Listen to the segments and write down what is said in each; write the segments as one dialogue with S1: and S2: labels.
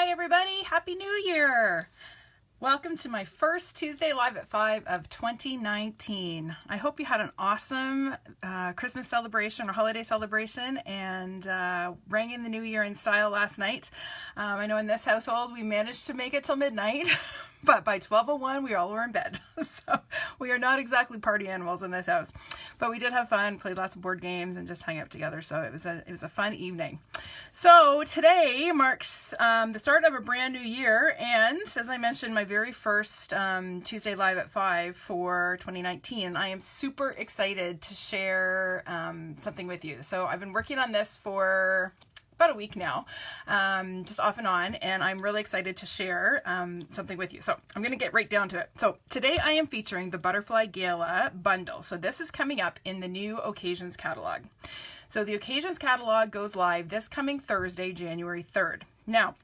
S1: Hi everybody, Happy New Year! Welcome to my first Tuesday Live at 5 of 2019. I hope you had an awesome Christmas celebration or holiday celebration and rang in the new year in style last night. I know in this household we managed to make it till midnight, but by 12:01 we all were in bed. So we are not exactly party animals in this house. But we did have fun, played lots of board games and just hung out together. So it was a fun evening. So today marks the start of a brand new year, and as I mentioned, my very first Tuesday Live at 5 for 2019. I am super excited to share something with you. So I've been working on this for about a week now, just off and on, and I'm really excited to share something with you. So I'm going to get right down to it. So today I am featuring the Butterfly Gala bundle. So this is coming up in the new Occasions catalog. So the Occasions catalog goes live this coming Thursday, January 3rd. Now,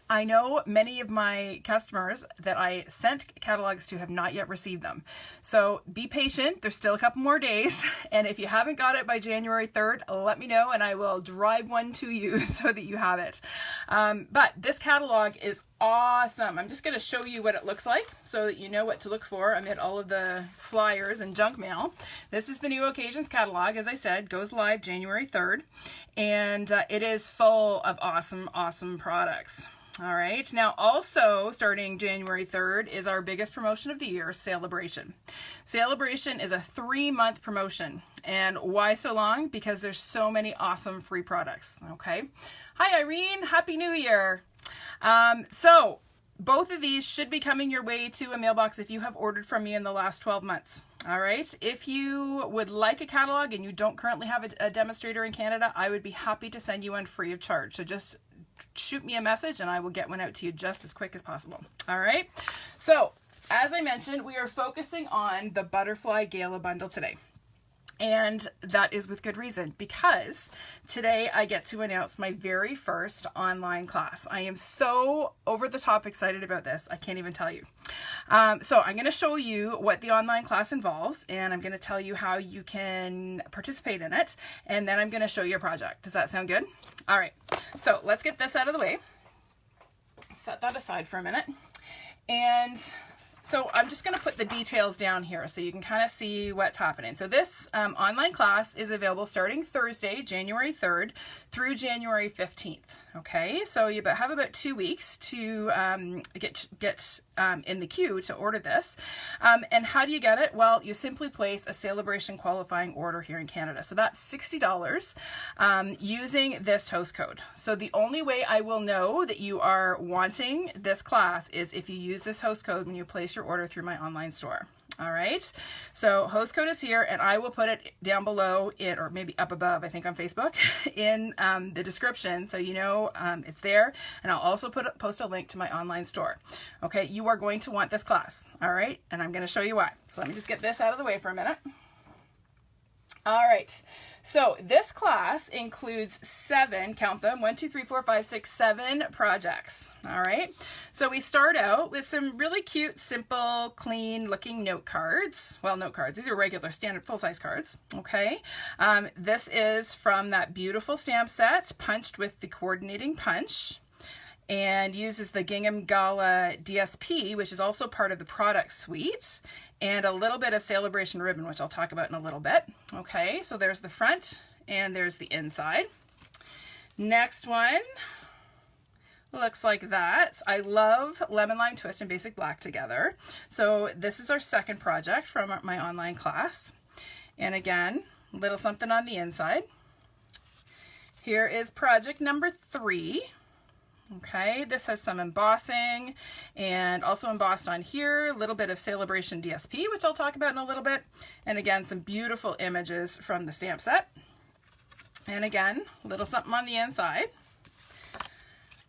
S1: I know many of my customers that I sent catalogs to have not yet received them. So be patient. There's still a couple more days. And if you haven't got it by January 3rd, let me know and I will drive one to you so that you have it. But this catalog is awesome. I'm just going to show you what it looks like so that you know what to look for amid all of the flyers and junk mail. This is the new Occasions catalog. As I said, goes live January 3rd. And it is full of awesome products. All right, now also starting January 3rd is our biggest promotion of the year, Celebration. Celebration is a 3-month promotion. And why so long? Because there's so many awesome free products, okay? Hi Irene, Happy New Year. So both of these should be coming your way to a mailbox if you have ordered from me in the last 12 months. All right, if you would like a catalog and you don't currently have a demonstrator in Canada, I would be happy to send you one free of charge. So just shoot me a message and I will get one out to you just as quick as possible. All right. So as I mentioned, we are focusing on the Butterfly Gala bundle today. And that is with good reason, because today I get to announce my very first online class. I am so over the top excited about this. I can't even tell you. So I'm going to show you what the online class involves, and I'm going to tell you how you can participate in it. And then I'm going to show you a project. Does that sound good? All right. So let's get this out of the way. Set that aside for a minute. And so I'm just going to put the details down here so you can kind of see what's happening. So this online class is available starting Thursday, January 3rd through January 15th. Okay, so you have about 2 weeks to get in the queue to order this. And how do you get it? Well, you simply place a Celebration qualifying order here in Canada. So that's $60 using this host code. So the only way I will know that you are wanting this class is if you use this host code when you place your order through my online store. All right, so host code is here, and I will put it down below it, or maybe up above, I think on Facebook, in the description, so you know it's there. And I'll also post a link to my online store. Okay, you are going to want this class. All right, and I'm going to show you why. So let me just get this out of the way for a minute. All right, so this class includes 7, count them, 1, 2, 3, 4, 5, 6, 7 projects. All right, so we start out with some really cute, simple, clean looking note cards. Well, note cards, these are regular standard full-size cards. Okay, this is from that beautiful stamp set, punched with the coordinating punch, and uses the Gingham Gala DSP, which is also part of the product suite, and a little bit of Celebration ribbon, which I'll talk about in a little bit. Okay, so there's the front and there's the inside. Next one looks like that. I love Lemon Lime Twist and Basic Black together. So this is our second project from my online class. And again, a little something on the inside. Here is project number 3. Okay, this has some embossing and also embossed on here, a little bit of Celebration DSP, which I'll talk about in a little bit. And again, some beautiful images from the stamp set. And again, a little something on the inside.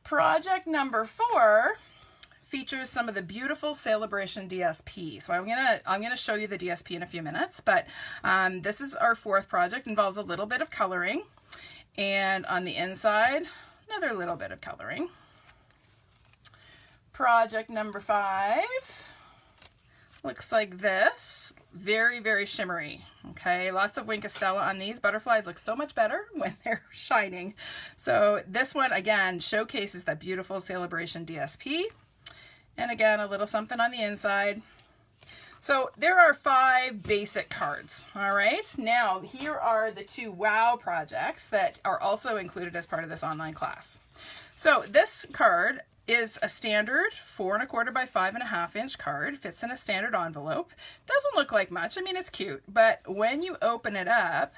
S1: Project number 4 features some of the beautiful Celebration DSP. So I'm gonna show you the DSP in a few minutes, but this is our 4th project, involves a little bit of coloring. And on the inside, another little bit of coloring. Project number 5 looks like this. Very, very shimmery. Okay, lots of Wink of Stella on these. Butterflies look so much better when they're shining. So this one, again, showcases that beautiful Celebration DSP. And again, a little something on the inside. So there are 5 basic cards. All right, now here are the 2 wow projects that are also included as part of this online class. So this card is a standard 4 1/4 by 5 1/2 inch card, fits in a standard envelope. Doesn't look like much, I mean it's cute, but when you open it up,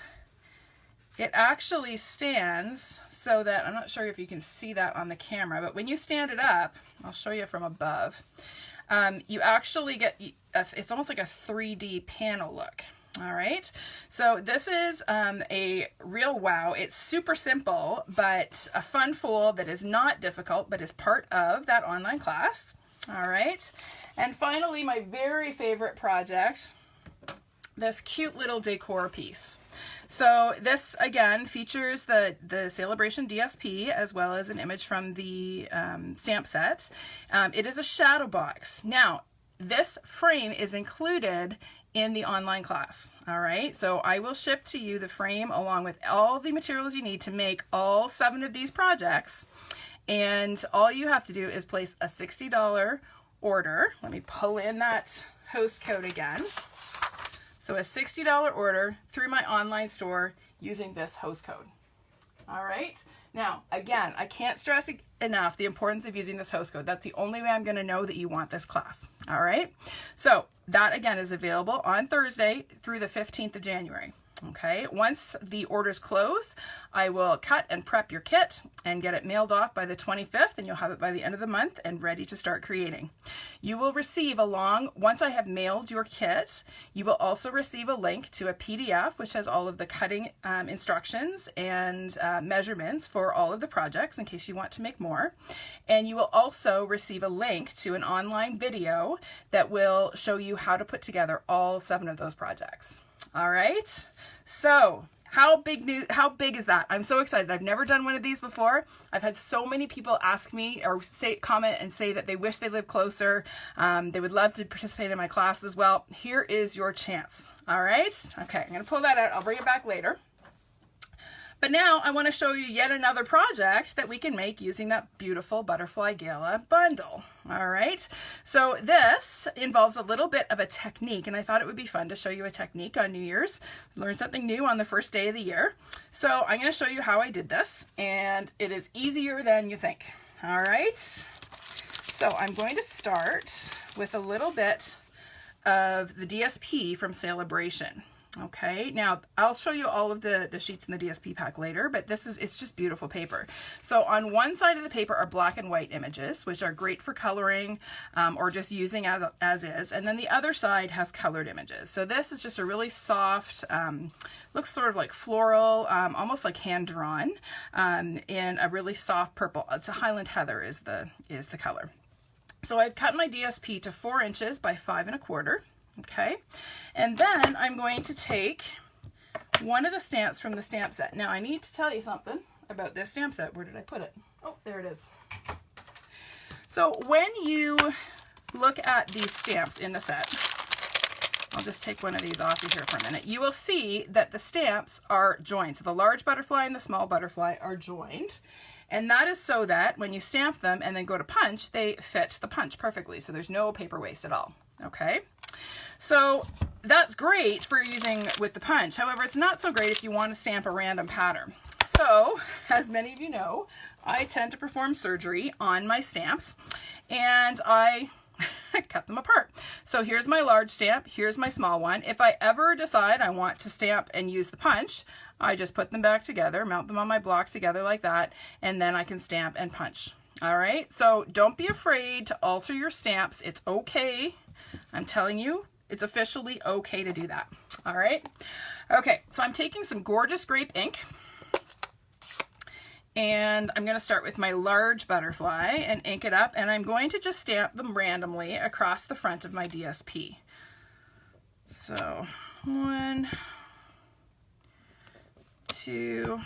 S1: it actually stands so that, I'm not sure if you can see that on the camera, but when you stand it up, I'll show you from above, you actually get, it's almost like a 3D panel look. All right, so this is a real wow. It's super simple, but a fun fold that is not difficult, but is part of that online class. All right, and finally, my very favorite project, this cute little decor piece. So this, again, features the Celebration DSP as well as an image from the stamp set. It is a shadow box. Now, this frame is included in the online class. All right, so I will ship to you the frame along with all the materials you need to make all 7 of these projects, and all you have to do is place a $60 order. Let me pull in that host code again. So a $60 order through my online store using this host code. All right, now again, I can't stress enough the importance of using this host code. That's the only way I'm going to know that you want this class. All right, so that again is available on Thursday through the 15th of January. Okay, once the orders close, I will cut and prep your kit and get it mailed off by the 25th, and you'll have it by the end of the month and ready to start creating. You will receive once I have mailed your kit, you will also receive a link to a PDF which has all of the cutting instructions and measurements for all of the projects in case you want to make more. And you will also receive a link to an online video that will show you how to put together all 7 of those projects. All right, so how big is that? I'm so excited. I've never done one of these before. I've had so many people ask me or comment and say that they wish they lived closer. They would love to participate in my class as well. Here is your chance. All right, okay, I'm gonna pull that out. I'll bring it back later. But now I want to show you yet another project that we can make using that beautiful Butterfly Gala bundle. All right, so this involves a little bit of a technique, and I thought it would be fun to show you a technique on New Year's. Learn something new on the first day of the year. So I'm going to show you how I did this, and it is easier than you think. All right, so I'm going to start with a little bit of the DSP from Celebration. Okay, now I'll show you all of the sheets in the DSP pack later, but it's just beautiful paper. So on one side of the paper are black and white images, which are great for coloring or just using as is. And then the other side has colored images. So this is just a really soft, looks sort of like floral, almost like hand-drawn in a really soft purple. It's a Highland Heather is the color. So I've cut my DSP to 4 inches by 5 1/4. Okay, and then I'm going to take one of the stamps from the stamp set. Now I need to tell you something about this stamp set. Where did I put it? Oh, there it is. So when you look at these stamps in the set, I'll just take one of these off of here for a minute. You will see that the stamps are joined. So the large butterfly and the small butterfly are joined. And that is so that when you stamp them and then go to punch, they fit the punch perfectly. So there's no paper waste at all. Okay, so that's great for using with the punch. However, it's not so great if you want to stamp a random pattern. So, as many of you know, I tend to perform surgery on my stamps, and I cut them apart. So here's my large stamp, here's my small one. If I ever decide I want to stamp and use the punch, I just put them back together, mount them on my block together like that, and then I can stamp and punch. All right, so don't be afraid to alter your stamps. It's okay. I'm telling you, it's officially okay to do that. All right. Okay, so I'm taking some gorgeous grape ink, and I'm going to start with my large butterfly and ink it up, and I'm going to just stamp them randomly across the front of my DSP. So 1, 2.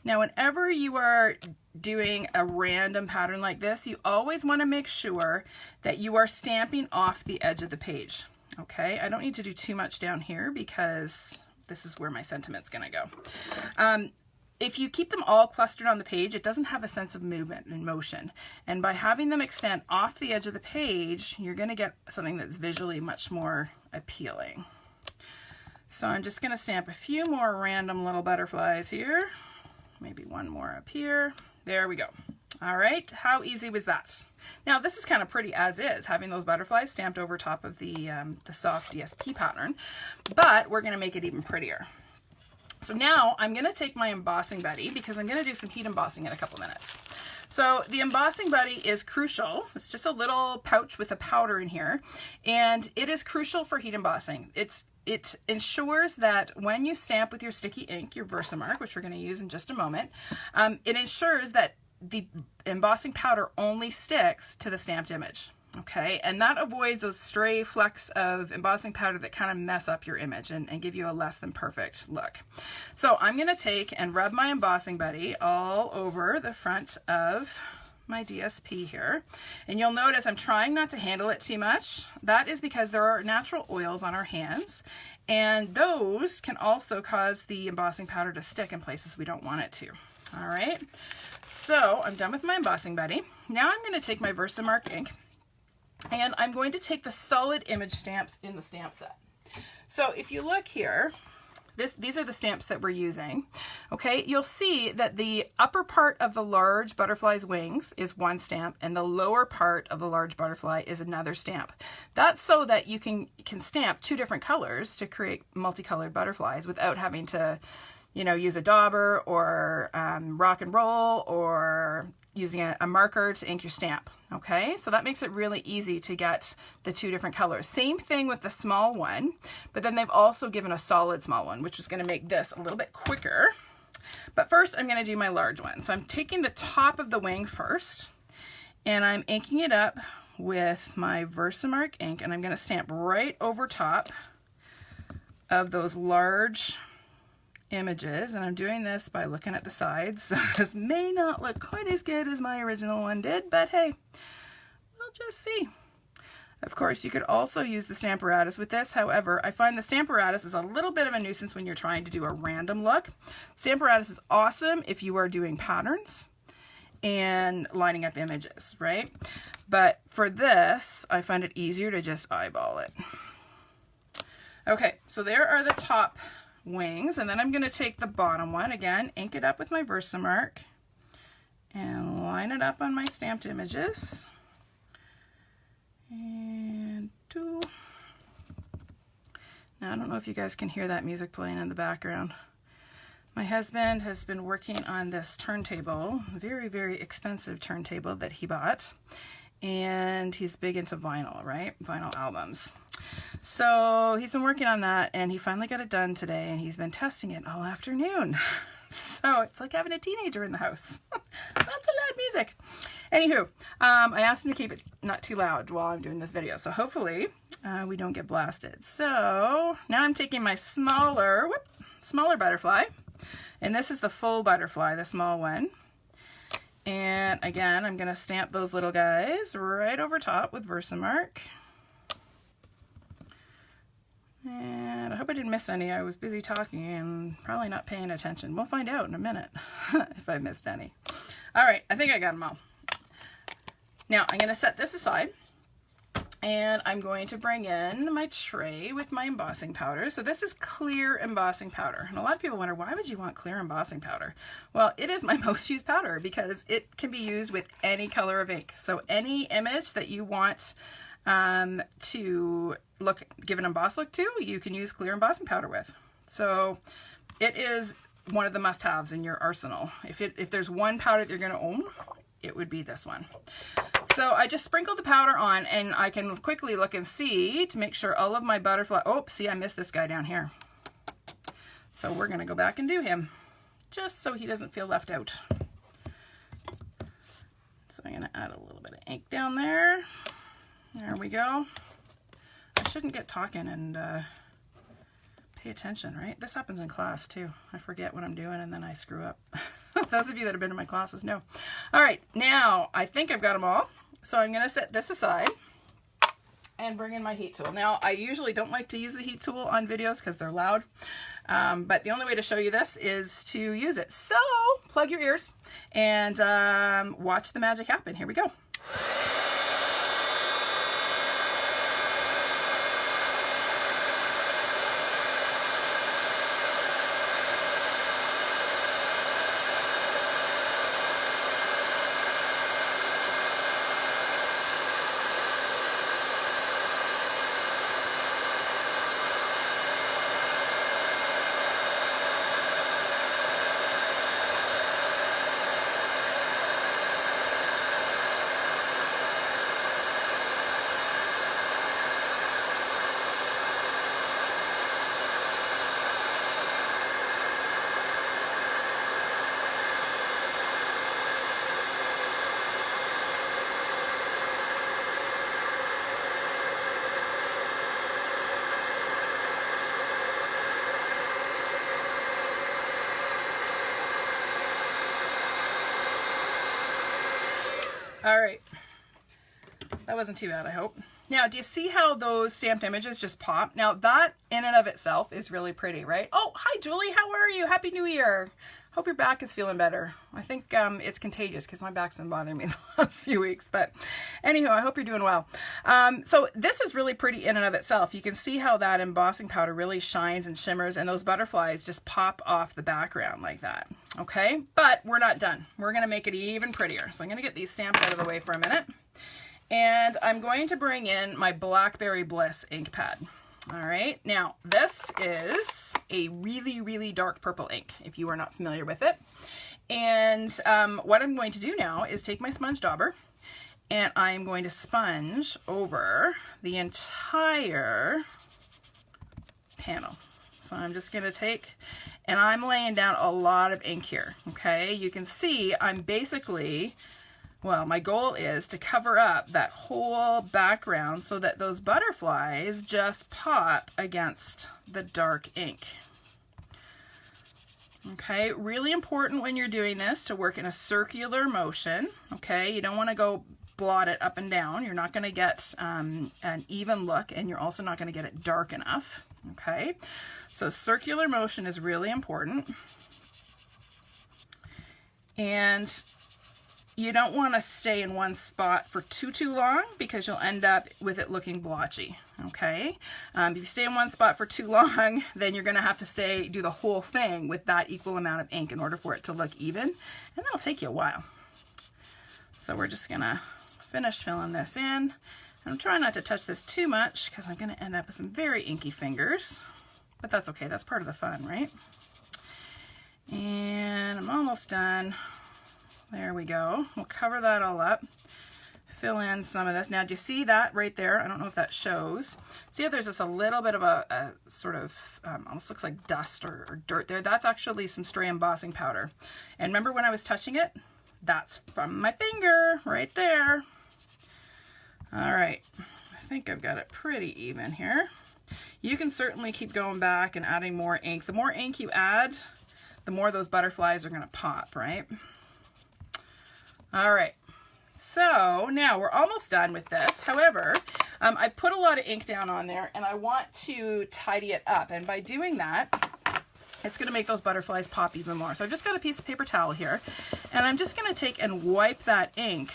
S1: Now, whenever you are doing a random pattern like this, you always want to make sure that you are stamping off the edge of the page. Okay, I don't need to do too much down here because this is where my sentiment's going to go. If you keep them all clustered on the page, it doesn't have a sense of movement and motion. And by having them extend off the edge of the page, you're going to get something that's visually much more appealing. So I'm just going to stamp a few more random little butterflies here. Maybe one more up here. There we go. All right, how easy was that? Now this is kind of pretty as is, having those butterflies stamped over top of the soft DSP pattern, but we're gonna make it even prettier. So now I'm gonna take my embossing buddy because I'm gonna do some heat embossing in a couple minutes. So the embossing buddy is crucial. It's just a little pouch with a powder in here, and it is crucial for heat embossing. It ensures that when you stamp with your sticky ink, your Versamark, which we're going to use in just a moment, it ensures that the embossing powder only sticks to the stamped image. Okay, and that avoids those stray flecks of embossing powder that kind of mess up your image and give you a less than perfect look. So I'm going to take and rub my embossing buddy all over the front of my DSP here, and you'll notice I'm trying not to handle it too much. That is because there are natural oils on our hands, and those can also cause the embossing powder to stick in places we don't want it to. All right, so I'm done with my embossing buddy. Now I'm going to take my Versamark ink, and I'm going to take the solid image stamps in the stamp set. So if you look here, these are the stamps that we're using. Okay, you'll see that the upper part of the large butterfly's wings is one stamp, and the lower part of the large butterfly is another stamp. That's so that you can stamp two different colors to create multicolored butterflies without having to, you know, use a dauber or rock and roll or using a marker to ink your stamp. Okay, so that makes it really easy to get the two different colors. Same thing with the small one, but then they've also given a solid small one, which is going to make this a little bit quicker. But first I'm going to do my large one. So I'm taking the top of the wing first, and I'm inking it up with my Versamark ink, and I'm going to stamp right over top of those large images, and I'm doing this by looking at the sides. So this may not look quite as good as my original one did, but hey, we'll just see. Of course, you could also use the Stamparatus with this. However, I find the Stamparatus is a little bit of a nuisance when you're trying to do a random look. Stamparatus is awesome if you are doing patterns and lining up images, right? But for this, I find it easier to just eyeball it. Okay, so there are the top wings, and then I'm going to take the bottom one again, ink it up with my Versamark, and line it up on my stamped images. And two. Now I don't know if you guys can hear that music playing in the background. My husband has been working on this turntable, very, very expensive turntable that he bought, and he's big into vinyl, right? Vinyl albums. So he's been working on that, and he finally got it done today, and he's been testing it all afternoon. So it's like having a teenager in the house. Lots of loud music. Anywho, I asked him to keep it not too loud while I'm doing this video, so hopefully we don't get blasted. So now I'm taking my smaller butterfly, and this is the full butterfly, the small one. And again, I'm going to stamp those little guys right over top with Versamark. And I hope I didn't miss any. I was busy talking and probably not paying attention. We'll find out in a minute if I missed any. All right, I think I got them all. Now I'm going to set this aside, and I'm going to bring in my tray with my embossing powder. So this is clear embossing powder. And a lot of people wonder, why would you want clear embossing powder? Well, it is my most used powder because it can be used with any color of ink. So any image that you want to give an emboss look to, you can use clear embossing powder with. So it is one of the must-haves in your arsenal. If there's one powder that you're going to own, it would be this one. So I just sprinkled the powder on, and I can quickly look and see to make sure all of my butterfly, oh, see, I missed this guy down here. So we're going to go back and do him just so he doesn't feel left out. So I'm going to add a little bit of ink down there. There we go. I shouldn't get talking and pay attention, right? This happens in class too. I forget what I'm doing and then I screw up. Those of you that have been in my classes know. All right, now I think I've got them all. So I'm going to set this aside and bring in my heat tool. Now, I usually don't like to use the heat tool on videos because they're loud, but the only way to show you this is to use it. So plug your ears and watch the magic happen. Here we go. All right, that wasn't too bad, I hope. Now, do you see how those stamped images just pop? Now, that in and of itself is really pretty, right? Oh, hi, Julie. How are you? Happy New Year. Hope your back is feeling better. I think it's contagious because my back's been bothering me the last few weeks. But anyhow, I hope you're doing well. So this is really pretty in and of itself. You can see how that embossing powder really shines and shimmers, and those butterflies just pop off the background like that. Okay, but we're not done. We're going to make it even prettier. So I'm going to get these stamps out of the way for a minute. And I'm going to bring in my Blackberry Bliss ink pad. All right, now this is a really, really dark purple ink, if you are not familiar with it. And what I'm going to do now is take my sponge dauber, and I'm going to sponge over the entire panel. So I'm just going to take, and I'm laying down a lot of ink here, okay? You can see I'm basically, well, my goal is to cover up that whole background so that those butterflies just pop against the dark ink. Okay, really important when you're doing this to work in a circular motion, okay? You don't want to go blot it up and down. You're not going to get an even look, and you're also not going to get it dark enough, okay? So circular motion is really important. And you don't want to stay in one spot for too long because you'll end up with it looking blotchy, okay? If you stay in one spot for too long, then you're going to have to do the whole thing with that equal amount of ink in order for it to look even, and that'll take you a while. So we're just going to finish filling this in. I'm trying not to touch this too much because I'm going to end up with some very inky fingers, but that's okay. That's part of the fun, right? And I'm almost done. There we go. We'll cover that all up. Fill in some of this. Now, do you see that right there? I don't know if that shows. See how there's just a little bit of a sort of, almost looks like dust or dirt there? That's actually some stray embossing powder. And remember when I was touching it? That's from my finger right there. All right. I think I've got it pretty even here. You can certainly keep going back and adding more ink. The more ink you add, the more those butterflies are going to pop, right? All right, so now we're almost done with this. However, I put a lot of ink down on there, and I want to tidy it up. And by doing that, it's going to make those butterflies pop even more. So I've just got a piece of paper towel here, and I'm just going to take and wipe that ink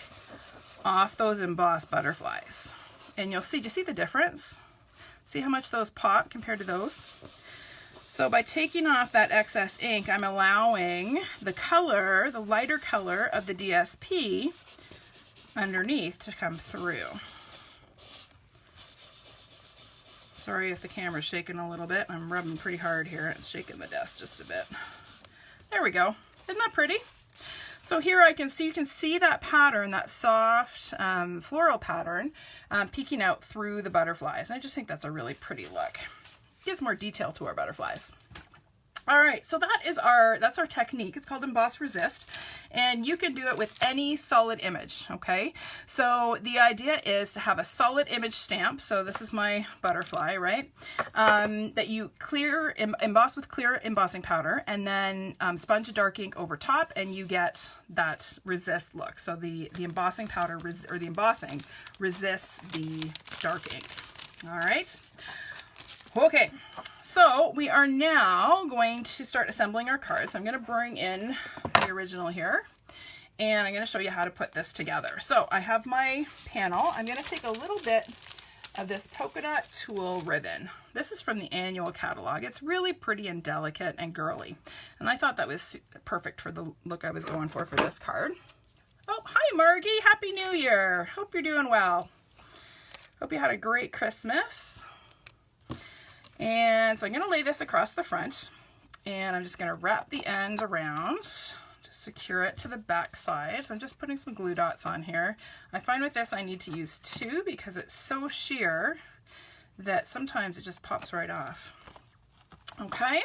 S1: off those embossed butterflies. And you'll see, do you see the difference? See how much those pop compared to those? So by taking off that excess ink, I'm allowing the color, the lighter color of the DSP underneath to come through. Sorry if the camera's shaking a little bit. I'm rubbing pretty hard here. It's shaking the desk just a bit. There we go. Isn't that pretty? So here I can see, you can see that pattern, that soft floral pattern peeking out through the butterflies. And I just think that's a really pretty look. Gives more detail to our butterflies. All right, so that's our technique. It's called Emboss Resist, and you can do it with any solid image, okay? So the idea is to have a solid image stamp. So this is my butterfly, right? That you emboss with clear embossing powder, and then sponge a dark ink over top, and you get that resist look. So the embossing powder or the embossing resists the dark ink. All right. Okay, so we are now going to start assembling our cards. I'm going to bring in the original here, and I'm going to show you how to put this together. So I have my panel. I'm going to take a little bit of this polka dot tulle ribbon. This is from the annual catalog. It's really pretty and delicate and girly, and I thought that was perfect for the look I was going for this card. Oh, hi Margie, Happy New Year. Hope you're doing well. Hope you had a great Christmas. And so I'm going to lay this across the front, and I'm just going to wrap the end around to secure it to the back side. So I'm just putting some glue dots on here. I find with this I need to use 2 because it's so sheer that sometimes it just pops right off. Okay,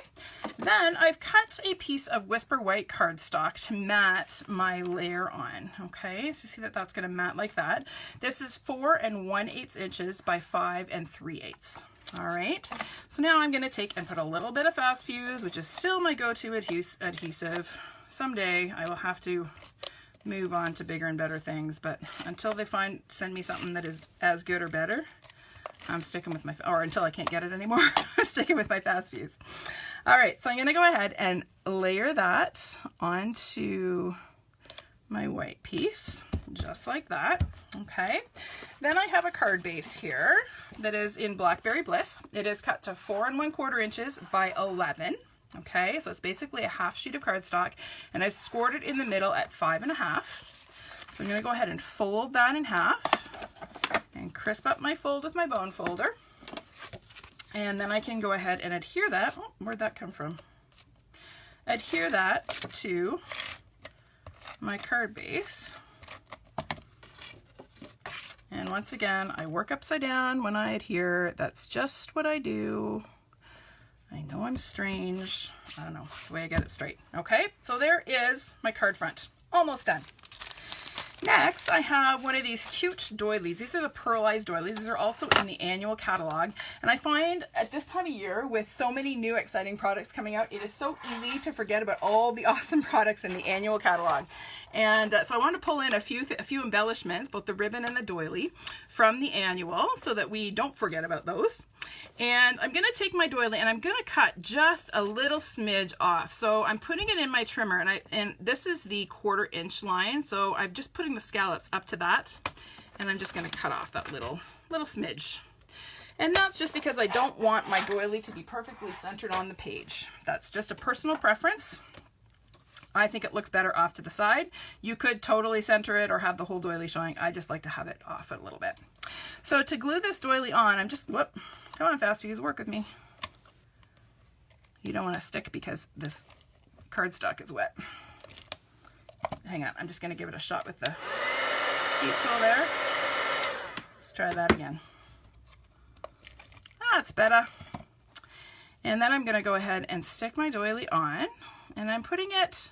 S1: then I've cut a piece of Whisper White cardstock to mat my layer on. Okay, so you see that that's going to mat like that. This is 4 1/8 inches by 5 3/8. All right, so now I'm going to take and put a little bit of Fast Fuse, which is still my go-to adhesive. Someday I will have to move on to bigger and better things, but until they send me something that is as good or better, I'm sticking with or until I can't get it anymore, I'm sticking with my Fast Fuse. All right, so I'm going to go ahead and layer that onto my white piece, just like that. Okay, then I have a card base here that is in Blackberry Bliss. It is cut to 4 1/4 inches by 11. Okay, so it's basically a half sheet of cardstock, and I've scored it in the middle at 5 1/2. So I'm going to go ahead and fold that in half and crisp up my fold with my bone folder, and then I can go ahead and adhere that. Oh, where'd that come from? Adhere that to my card base. And once again, I work upside down when I adhere. That's just what I do. I know I'm strange. I don't know, it's the way I get it straight. Okay, so there is my card front. Almost done. Next, I have one of these cute doilies. These are the Pearlized Doilies. These are also in the annual catalog. And I find at this time of year, with so many new exciting products coming out, it is so easy to forget about all the awesome products in the annual catalog. And so I want to pull in a few embellishments, both the ribbon and the doily, from the annual so that we don't forget about those. And I'm going to take my doily and I'm going to cut just a little smidge off. So I'm putting it in my trimmer, and this is the 1/4 inch line. So I'm just putting the scallops up to that, and I'm just going to cut off that little smidge. And that's just because I don't want my doily to be perfectly centered on the page. That's just a personal preference. I think it looks better off to the side. You could totally center it or have the whole doily showing. I just like to have it off a little bit. So to glue this doily on, I'm just, whoop, come on Fast Fuse, work with me. You don't want to stick because this cardstock is wet. Hang on, I'm just going to give it a shot with the heat tool there. Let's try that again. That's better. And then I'm going to go ahead and stick my doily on, and I'm putting it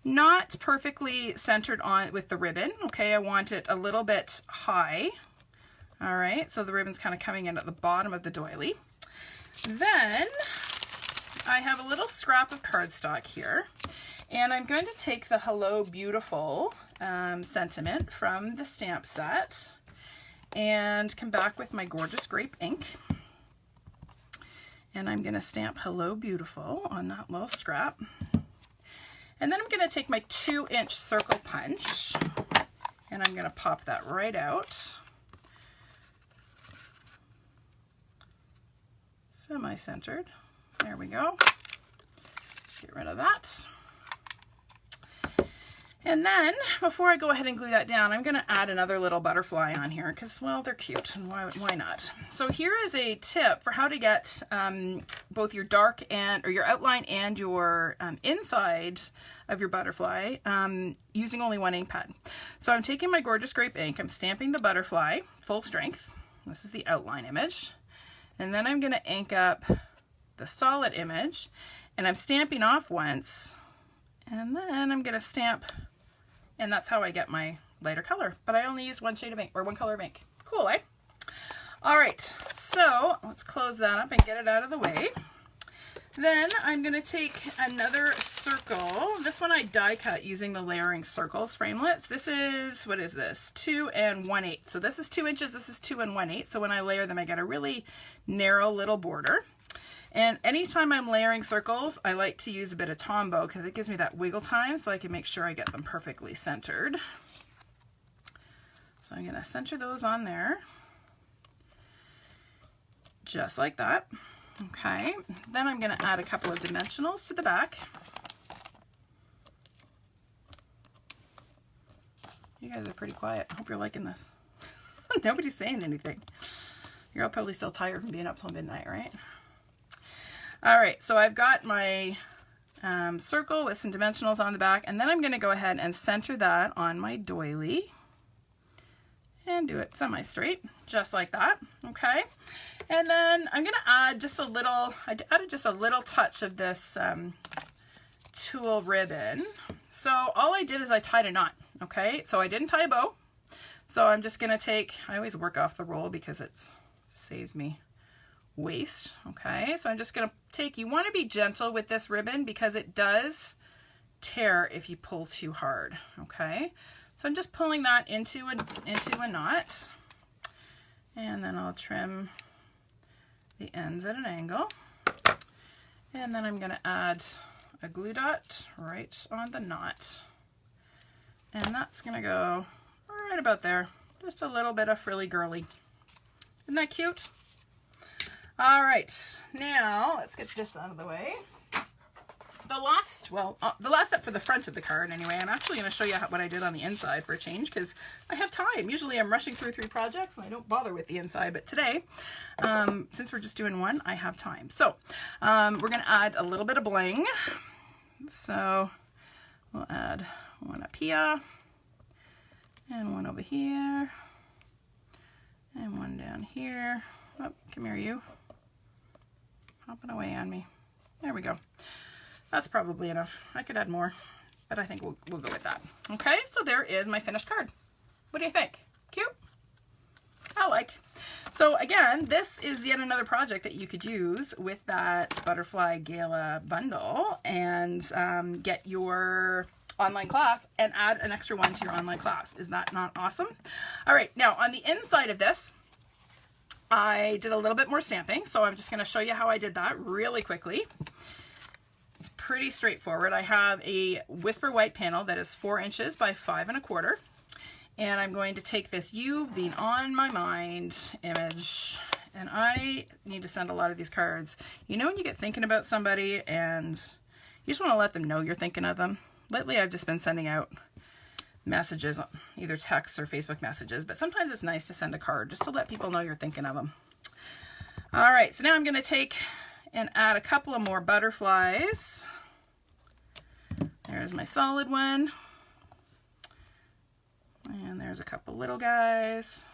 S1: not perfectly centered on with the ribbon. Okay, I want it a little bit high. All right, so the ribbon's kind of coming in at the bottom of the doily. Then I have a little scrap of cardstock here, and I'm going to take the Hello Beautiful sentiment from the stamp set and come back with my gorgeous grape ink. And I'm going to stamp Hello Beautiful on that little scrap. And then I'm going to take my 2-inch circle punch, and I'm going to pop that right out. Semi-centered. There we go. Get rid of that. And then, before I go ahead and glue that down, I'm going to add another little butterfly on here because, well, they're cute, and why not? So here is a tip for how to get both your dark or your outline and your inside of your butterfly using only one ink pad. So I'm taking my gorgeous grape ink, I'm stamping the butterfly full strength. This is the outline image. And then I'm going to ink up the solid image, and I'm stamping off once, and then I'm gonna stamp, and that's how I get my lighter color. But I only use one shade of ink, or one color of ink. Cool, eh? All right, so let's close that up and get it out of the way. Then I'm gonna take another circle. This one I die cut using the layering circles framelits. This is, what is this? 2 1/8. So this is 2 inches, this is 2 1/8. So when I layer them, I get a really narrow little border. And anytime I'm layering circles, I like to use a bit of Tombow because it gives me that wiggle time so I can make sure I get them perfectly centered. So I'm gonna center those on there. Just like that. Okay, then I'm gonna add a couple of dimensionals to the back. You guys are pretty quiet. I hope you're liking this. Nobody's saying anything. You're all probably still tired from being up till midnight, right? All right, so I've got my circle with some dimensionals on the back, and then I'm gonna go ahead and center that on my doily and do it semi-straight, just like that, okay? And then I'm gonna add just a little, I added just a little touch of this tulle ribbon. So all I did is I tied a knot, okay? So I didn't tie a bow. So I'm just gonna take, I always work off the roll because it saves me waste, okay? So I'm just gonna take, you wanna be gentle with this ribbon because it does tear if you pull too hard, okay? So I'm just pulling that into a knot, and then I'll trim the ends at an angle, and then I'm gonna add a glue dot right on the knot, and that's gonna go right about there. Just a little bit of frilly girly. Isn't that cute? All right, now let's get this out of the way. The last step for the front of the card anyway, I'm actually going to show you what I did on the inside for a change because I have time. Usually I'm rushing through 3 projects and I don't bother with the inside, but today, since we're just doing one, I have time. So we're going to add a little bit of bling. So we'll add one up here and one over here and one down here. Oh, come here, you. Hopping away on me. There we go. That's probably enough. I could add more, but I think we'll go with that. Okay, so there is my finished card. What do you think? Cute? I like. So again, this is yet another project that you could use with that Butterfly Gala bundle and get your online class and add an extra one to your online class. Is that not awesome? All right, now on the inside of this, I did a little bit more stamping, so I'm just going to show you how I did that really quickly. It's pretty straightforward. I have a Whisper White panel that is 4 inches by 5 1/4, and I'm going to take this "You Being on My Mind" image, and I need to send a lot of these cards. You know when you get thinking about somebody and you just want to let them know you're thinking of them? Lately I've just been sending out messages, either texts or Facebook messages, but sometimes it's nice to send a card just to let people know you're thinking of them. All right, so now I'm going to take and add a couple of more butterflies. There's my solid one. And there's a couple little guys.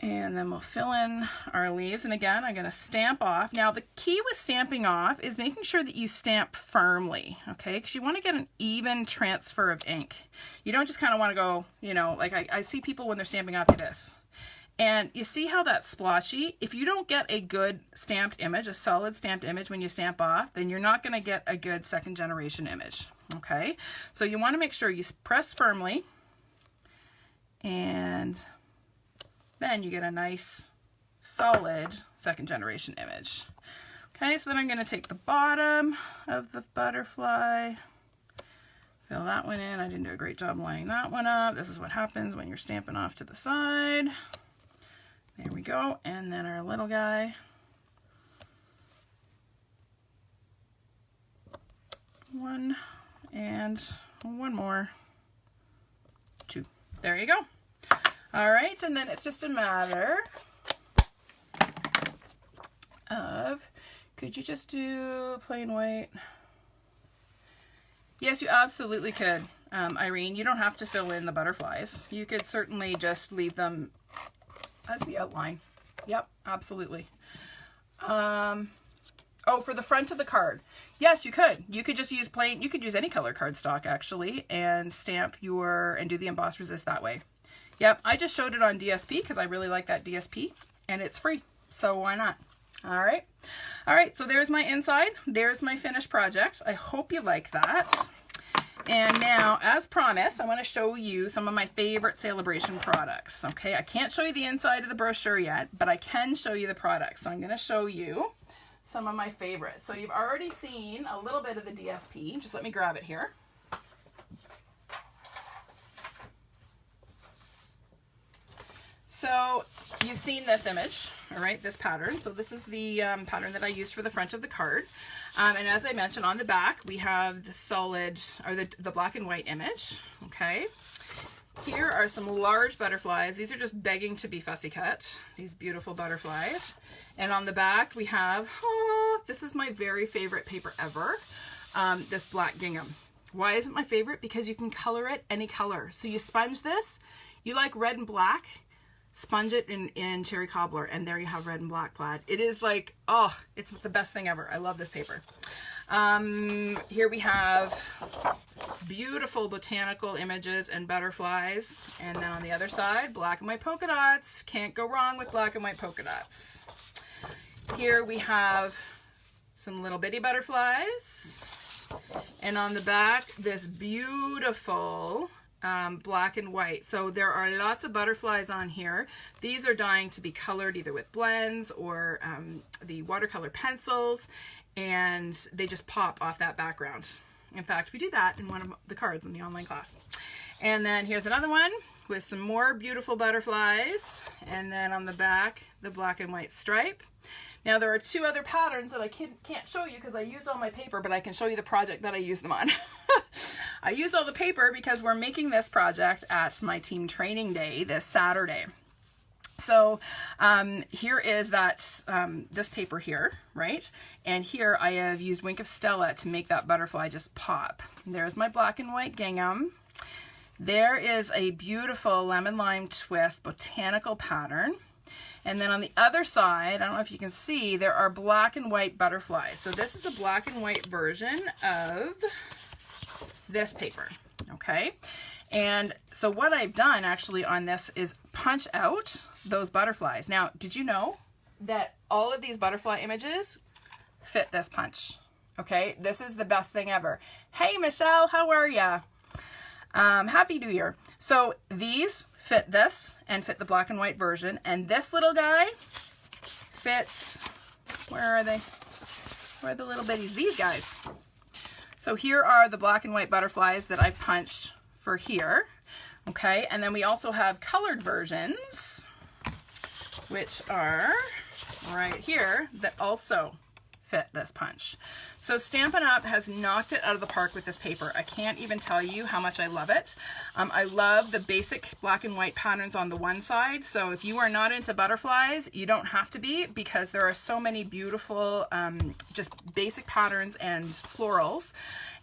S1: And then we'll fill in our leaves. And again, I'm going to stamp off. Now, the key with stamping off is making sure that you stamp firmly, okay? Because you want to get an even transfer of ink. You don't just kind of want to go, you know, like I see people when they're stamping off do this. And you see how that's splotchy? If you don't get a good stamped image, a solid stamped image when you stamp off, then you're not going to get a good second generation image, okay? So you want to make sure you press firmly, and then you get a nice solid second generation image. Okay, so then I'm going to take the bottom of the butterfly, fill that one in. I didn't do a great job lining that one up. This is what happens when you're stamping off to the side. There we go. And then our little guy. One and one more. 2. There you go. All right, and then it's just a matter of, could you just do plain white? Yes, you absolutely could, Irene. You don't have to fill in the butterflies. You could certainly just leave them as the outline. Yep, absolutely. Oh, for the front of the card. Yes, you could. You could just use plain, you could use any color cardstock actually and stamp and do the Emboss Resist that way. Yep, I just showed it on DSP because I really like that DSP and it's free. So why not? All right. All right, so there's my inside. There's my finished project. I hope you like that. And now, as promised, I want to show you some of my favorite Celebration products. Okay, I can't show you the inside of the brochure yet, but I can show you the products. So I'm going to show you some of my favorites. So you've already seen a little bit of the DSP. Just let me grab it here. So you've seen this image, all right, this pattern. So this is the pattern that I used for the front of the card. And as I mentioned, on the back, we have the solid, or the black and white image, okay? Here are some large butterflies. These are just begging to be fussy cut, these beautiful butterflies. And on the back, we have, oh, this is my very favorite paper ever, this black gingham. Why is it my favorite? Because you can color it any color. So you sponge this, you like red and black, sponge it in cherry cobbler, and there you have red and black plaid. It is like, oh, it's the best thing ever. I love this paper. Here we have beautiful botanical images and butterflies. And then on the other side, black and white polka dots. Can't go wrong with black and white polka dots. Here we have some little bitty butterflies. And on the back, this beautiful black and white. So there are lots of butterflies on here. These are dying to be colored either with blends or the watercolor pencils, and they just pop off that background. In fact, we do that in one of the cards in the online class. And then here's another one with some more beautiful butterflies, and then on the back, the black and white stripe. Now there are two other patterns that I can't show you because I used all my paper, but I can show you the project that I used them on. I used all the paper because we're making this project at my team training day this Saturday. So here is that this paper here, right? And here I have used Wink of Stella to make that butterfly just pop. There's my black and white gingham. There is a beautiful lemon lime twist botanical pattern. And then on the other side, I don't know if you can see, there are black and white butterflies. So this is a black and white version of this paper, okay? And so what I've done actually on this is punch out those butterflies. Now, did you know that all of these butterfly images fit this punch? Okay, this is the best thing ever. Hey, Michelle, how are ya? Happy New Year. So these fit this and fit the black and white version, and this little guy fits, where are they? Where are the little bitties? These guys. So here are the black and white butterflies that I punched for here, okay? And then we also have colored versions, which are right here, that also fit this punch. So Stampin' Up! Has knocked it out of the park with this paper. I can't even tell you how much I love it. I love the basic black and white patterns on the one side. So if you are not into butterflies, you don't have to be, because there are so many beautiful just basic patterns and florals.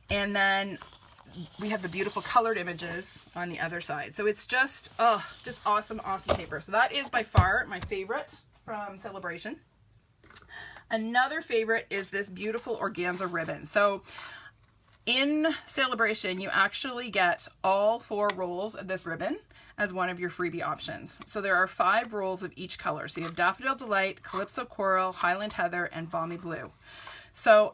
S1: And then we have the beautiful colored images on the other side. So it's just, oh, just awesome, awesome paper. So that is by far my favorite from Celebration. Another favorite is this beautiful organza ribbon. So in Celebration, you actually get all 4 rolls of this ribbon as one of your freebie options. So there are 5 rolls of each color. So you have Daffodil Delight, Calypso Coral, Highland Heather, and Balmy Blue. So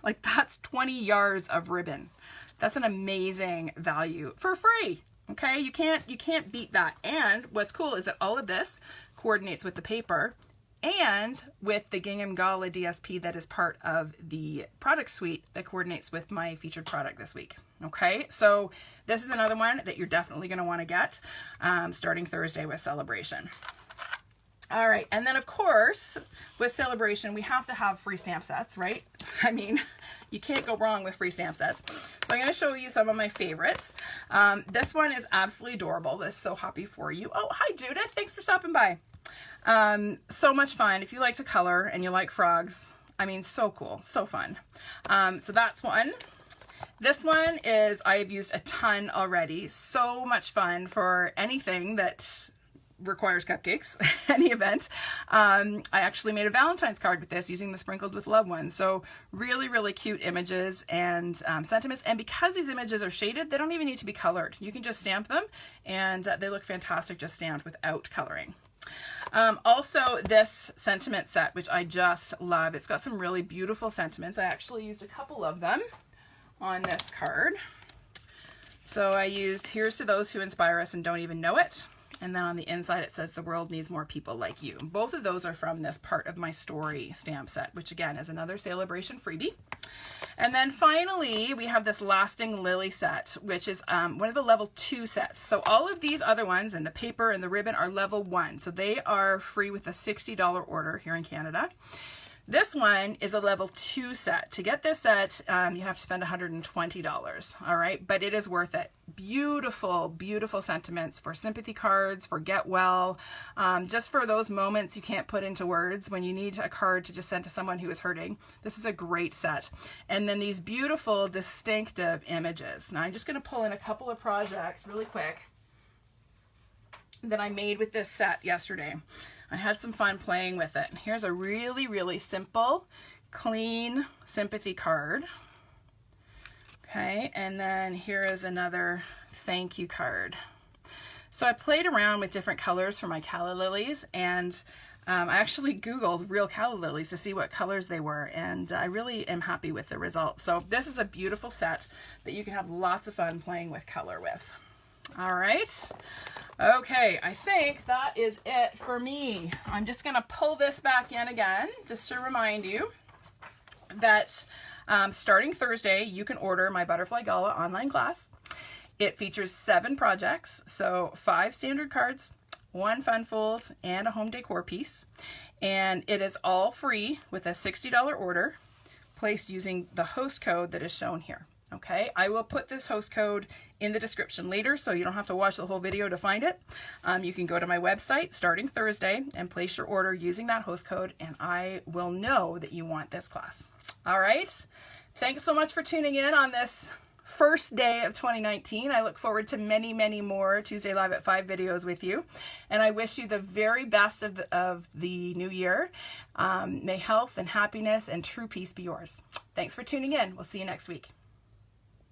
S1: like that's 20 yards of ribbon. That's an amazing value for free. Okay, you can't beat that. And what's cool is that all of this coordinates with the paper and with the Gingham Gala DSP that is part of the product suite that coordinates with my featured product this week. Okay, so this is another one that you're definitely going to want to get starting Thursday with Celebration. All right, and then of course with Celebration we have to have free stamp sets, right? I mean, you can't go wrong with free stamp sets. So I'm going to show you some of my favorites. This one is absolutely adorable. This is So Happy For You. Oh, hi Judith, thanks for stopping by. So much fun. If you like to color and you like frogs, I mean, so cool, so fun. So that's one. This one is, I have used a ton already. So much fun for anything that requires cupcakes, any event. I actually made a Valentine's card with this using the Sprinkled with Love one. So really, really cute images and sentiments. And because these images are shaded, they don't even need to be colored. You can just stamp them and they look fantastic just stamped without coloring. Also this sentiment set, which I just love. It's got some really beautiful sentiments. I actually used a couple of them on this card. So I used "Here's to those who inspire us and don't even know it." And then on the inside it says, "The world needs more people like you." Both of those are from this Part of My Story stamp set, which again is another Celebration freebie. And then finally we have this Lasting Lily set, which is one of the level 2 sets. So all of these other ones and the paper and the ribbon are level 1. So they are free with a $60 order here in Canada. This one is a level 2 set. To get this set, you have to spend $120, all right? But it is worth it. Beautiful, beautiful sentiments for sympathy cards, for get well, just for those moments you can't put into words when you need a card to just send to someone who is hurting. This is a great set. And then these beautiful, distinctive images. Now I'm just gonna pull in a couple of projects really quick that I made with this set yesterday. I had some fun playing with it. Here's a really, really simple, clean sympathy card. Okay, and then here is another thank you card. So I played around with different colors for my calla lilies, and I actually Googled real calla lilies to see what colors they were, and I really am happy with the results. So this is a beautiful set that you can have lots of fun playing with color with. All right. Okay, I think that is it for me. I'm just going to pull this back in again, just to remind you that starting Thursday, you can order my Butterfly Gala online class. It features 7 projects, so 5 standard cards, 1 fun fold, and a home decor piece. And it is all free with a $60 order placed using the host code that is shown here. Okay, I will put this host code in the description later, so you don't have to watch the whole video to find it. You can go to my website starting Thursday and place your order using that host code, and I will know that you want this class. All right, thanks so much for tuning in on this first day of 2019. I look forward to many, many more Tuesday Live at 5 videos with you, and I wish you the very best of the new year. May health and happiness and true peace be yours. Thanks for tuning in. We'll see you next week.